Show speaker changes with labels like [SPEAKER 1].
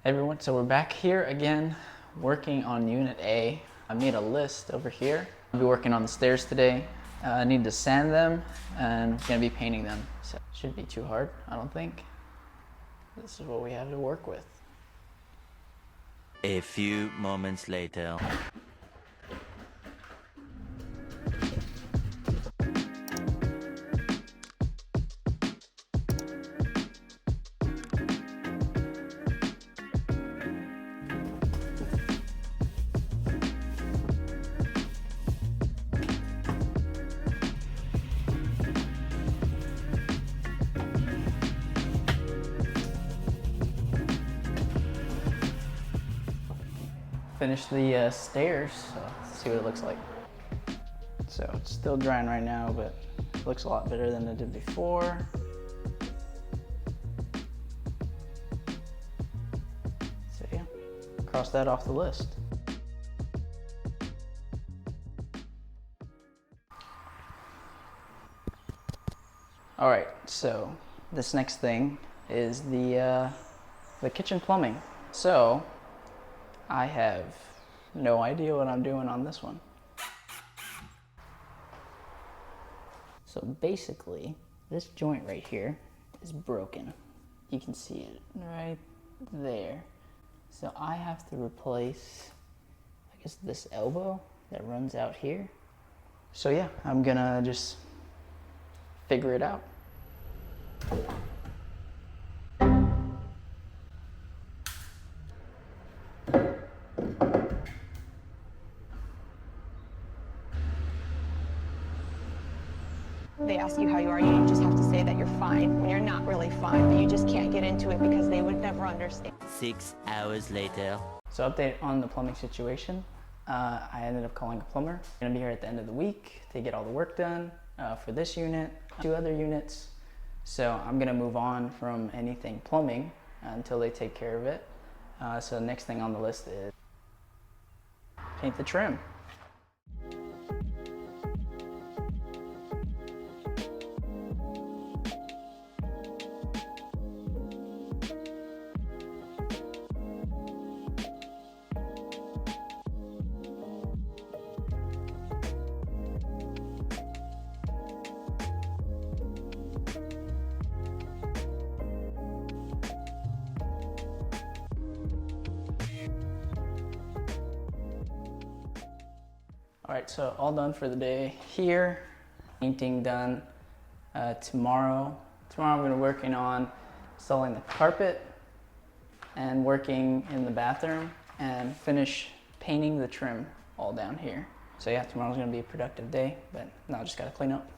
[SPEAKER 1] Hey everyone, so we're back here again working on Unit A. I made a list over here. I'll be working on the stairs today. I need to sand them and I'm gonna be painting them. So it shouldn't be too hard, I don't think. This is what we have to work with.
[SPEAKER 2] A few moments later.
[SPEAKER 1] Finish the stairs, so let's see what it looks like. So it's still drying right now, but it looks a lot better than it did before. So yeah, cross that off the list. All right, so this next thing is the kitchen plumbing. So I have no idea what I'm doing on this one. So basically, this joint right here is broken. You can see it right there. So I have to replace, I guess, this elbow that runs out here. So yeah, I'm gonna just figure it out.
[SPEAKER 3] They ask you how you are, you just have to say that you're fine when you're not really fine, but you just can't get into it because they would never understand.
[SPEAKER 2] 6 hours later.
[SPEAKER 1] So update on the plumbing situation. I ended up calling a plumber. I'm gonna be here at the end of the week to get all the work done for this unit, 2 other units. So I'm gonna move on from anything plumbing until they take care of it. So the next thing on the list is paint the trim. All right, so all done for the day here. Painting done. Tomorrow I'm gonna be working on installing the carpet and working in the bathroom and finish painting the trim all down here. So yeah, tomorrow's gonna be a productive day, but now I just gotta clean up.